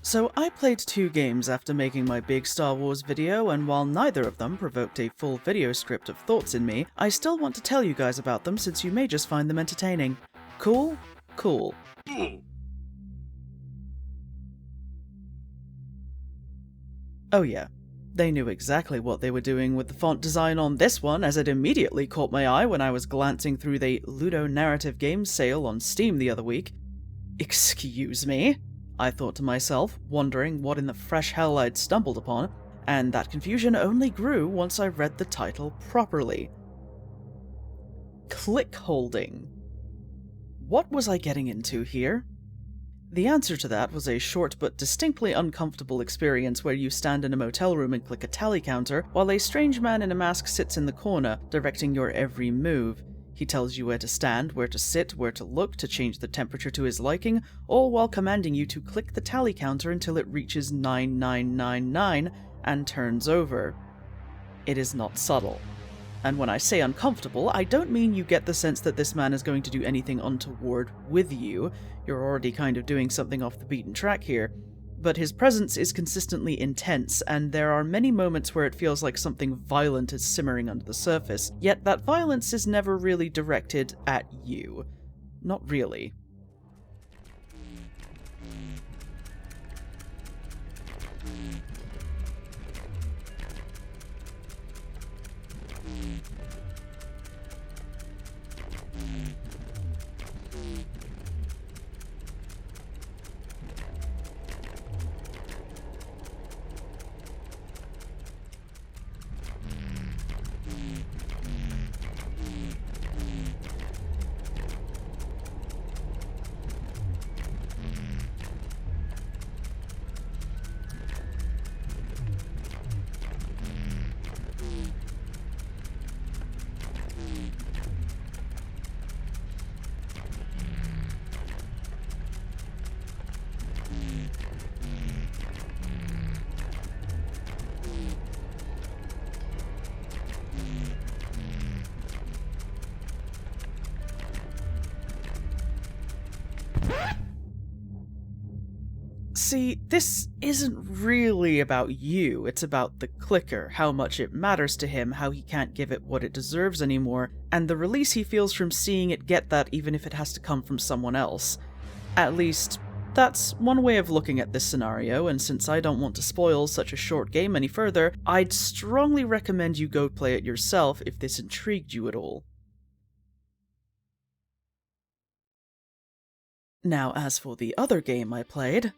So I played 2 games after making my big Star Wars video, and while neither of them provoked a full video script of thoughts in me, I still want to tell you guys about them since you may just find them entertaining. Cool? Cool. Oh yeah, they knew exactly what they were doing with the font design on this one, as it immediately caught my eye when I was glancing through the Ludo Narrative Games sale on Steam the other week. Excuse me? I thought to myself, wondering what in the fresh hell I'd stumbled upon, and that confusion only grew once I read the title properly. Clickholding. What was I getting into here? The answer to that was a short but distinctly uncomfortable experience where you stand in a motel room and click a tally counter, while a strange man in a mask sits in the corner, directing your every move. He tells you where to stand, where to sit, where to look, to change the temperature to his liking, all while commanding you to click the tally counter until it reaches 9999 and turns over. It is not subtle. And when I say uncomfortable, I don't mean you get the sense that this man is going to do anything untoward with you. You're already kind of doing something off the beaten track here. But his presence is consistently intense, and there are many moments where it feels like something violent is simmering under the surface, yet that violence is never really directed at you. Not really. See, this isn't really about you, it's about the clicker, how much it matters to him, how he can't give it what it deserves anymore, and the release he feels from seeing it get that even if it has to come from someone else. At least, that's one way of looking at this scenario, and since I don't want to spoil such a short game any further, I'd strongly recommend you go play it yourself if this intrigued you at all. Now, as for the other game I played,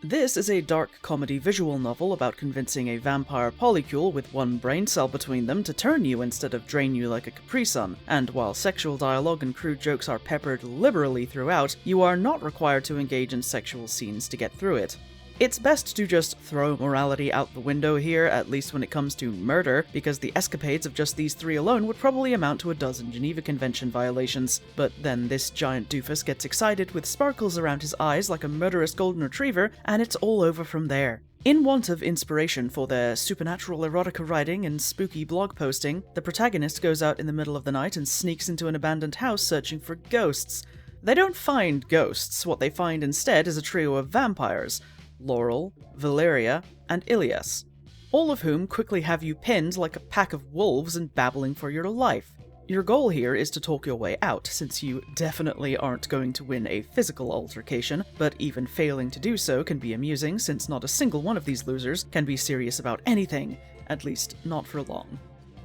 this is a dark comedy visual novel about convincing a vampire polycule with one brain cell between them to turn you instead of drain you like a Capri Sun, and while sexual dialogue and crude jokes are peppered liberally throughout, you are not required to engage in sexual scenes to get through it. It's best to just throw morality out the window here, at least when it comes to murder, because the escapades of just these 3 alone would probably amount to a dozen Geneva Convention violations. But then this giant doofus gets excited with sparkles around his eyes like a murderous golden retriever, and it's all over from there. In want of inspiration for their supernatural erotica writing and spooky blog posting, the protagonist goes out in the middle of the night and sneaks into an abandoned house searching for ghosts. They don't find ghosts, what they find instead is a trio of vampires: Laurel, Valeria, and Ilias, all of whom quickly have you pinned like a pack of wolves and babbling for your life. Your goal here is to talk your way out, since you definitely aren't going to win a physical altercation, but even failing to do so can be amusing since not a single one of these losers can be serious about anything, at least not for long.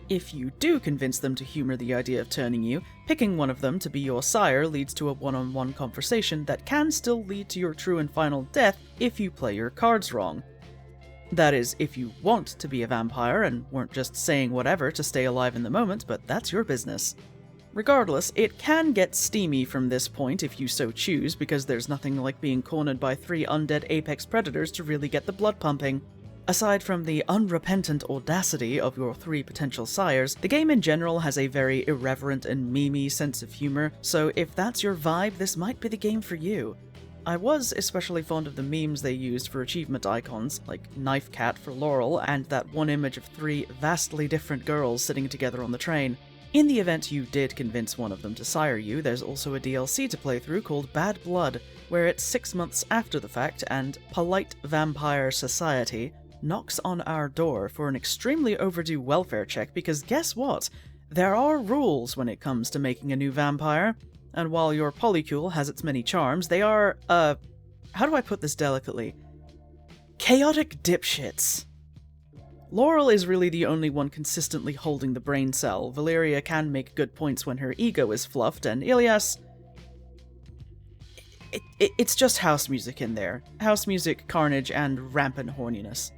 If you do convince them to humor the idea of turning you, picking one of them to be your sire leads to a one-on-one conversation that can still lead to your true and final death if you play your cards wrong. That is, if you want to be a vampire and weren't just saying whatever to stay alive in the moment, but that's your business. Regardless, it can get steamy from this point if you so choose, because there's nothing like being cornered by 3 undead apex predators to really get the blood pumping. Aside from the unrepentant audacity of your 3 potential sires, the game in general has a very irreverent and memey sense of humor, so if that's your vibe, this might be the game for you. I was especially fond of the memes they used for achievement icons, like Knife Cat for Laurel, and that one image of 3 vastly different girls sitting together on the train. In the event you did convince one of them to sire you, there's also a DLC to play through called Bad Blood. where it's 6 months after the fact and polite vampire society knocks on our door for an extremely overdue welfare check because guess what? There are rules when it comes to making a new vampire, and while your polycule has its many charms, they are, how do I put this delicately? Chaotic dipshits. Laurel is really the only one consistently holding the brain cell. Valeria can make good points when her ego is fluffed, and Ilias... It's just house music in there. House music, carnage, and rampant horniness.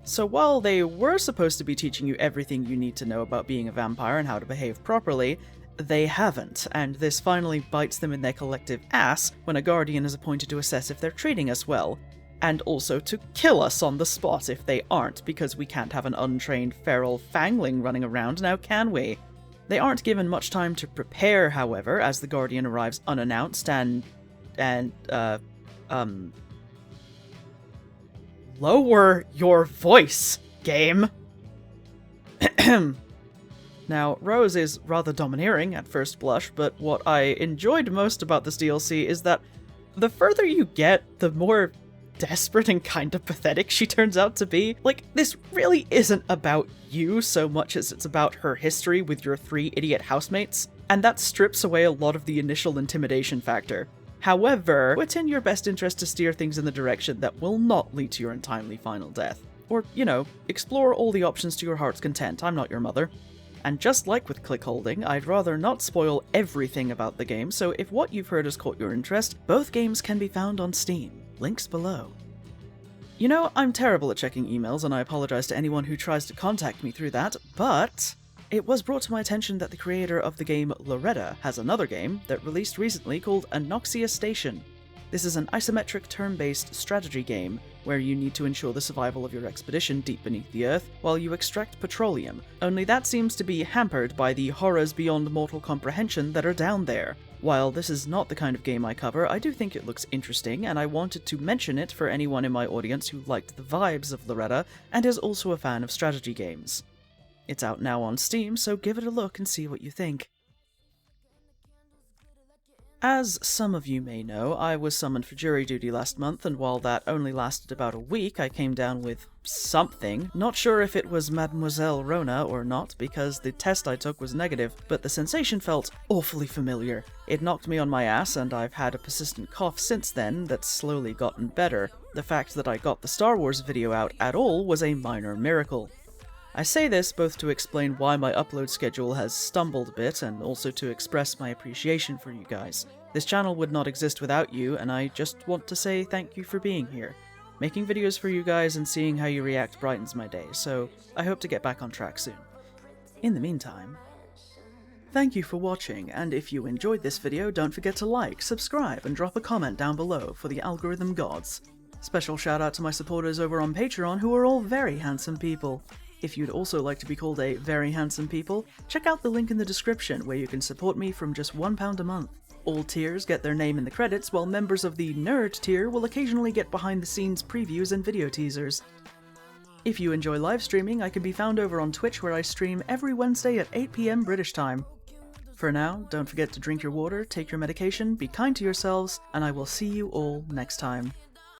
So while they were supposed to be teaching you everything you need to know about being a vampire and how to behave properly, they haven't, and this finally bites them in their collective ass when a guardian is appointed to assess if they're treating us well. And also to kill us on the spot if they aren't, because we can't have an untrained feral fangling running around now, can we? They aren't given much time to prepare, however, as the Guardian arrives unannounced and lower your voice, game! Now, Rose is rather domineering at first blush, but what I enjoyed most about this DLC is that the further you get, the more desperate and kind of pathetic she turns out to be. Like, this really isn't about you so much as it's about her history with your 3 idiot housemates, and that strips away a lot of the initial intimidation factor. However, it's in your best interest to steer things in the direction that will not lead to your untimely final death. Or, you know, explore all the options to your heart's content. I'm not your mother. And just like with Clickholding, I'd rather not spoil everything about the game, so if what you've heard has caught your interest, both games can be found on Steam. Links below. You know, I'm terrible at checking emails, and I apologize to anyone who tries to contact me through that, but it was brought to my attention that the creator of the game Loretta has another game that released recently called Anoxia Station. This is an isometric turn-based strategy game where you need to ensure the survival of your expedition deep beneath the earth while you extract petroleum, only that seems to be hampered by the horrors beyond mortal comprehension that are down there. While this is not the kind of game I cover, I do think it looks interesting, and I wanted to mention it for anyone in my audience who liked the vibes of Loretta and is also a fan of strategy games. It's out now on Steam, so give it a look and see what you think. As some of you may know, I was summoned for jury duty last month, and while that only lasted about a week, I came down with something. Not sure if it was Mademoiselle Rona or not, because the test I took was negative, but the sensation felt awfully familiar. It knocked me on my ass, and I've had a persistent cough since then that's slowly gotten better. The fact that I got the Star Wars video out at all was a minor miracle. I say this both to explain why my upload schedule has stumbled a bit, and also to express my appreciation for you guys. This channel would not exist without you, and I just want to say thank you for being here. Making videos for you guys and seeing how you react brightens my day, so I hope to get back on track soon. In the meantime, thank you for watching, and if you enjoyed this video, don't forget to like, subscribe, and drop a comment down below for the algorithm gods. Special shout out to my supporters over on Patreon, who are all very handsome people. If you'd also like to be called a very handsome people, check out the link in the description where you can support me from just £1 a month. All tiers get their name in the credits, while members of the Nerd tier will occasionally get behind-the-scenes previews and video teasers. If you enjoy live streaming, I can be found over on Twitch where I stream every Wednesday at 8 PM British time. For now, don't forget to drink your water, take your medication, be kind to yourselves, and I will see you all next time.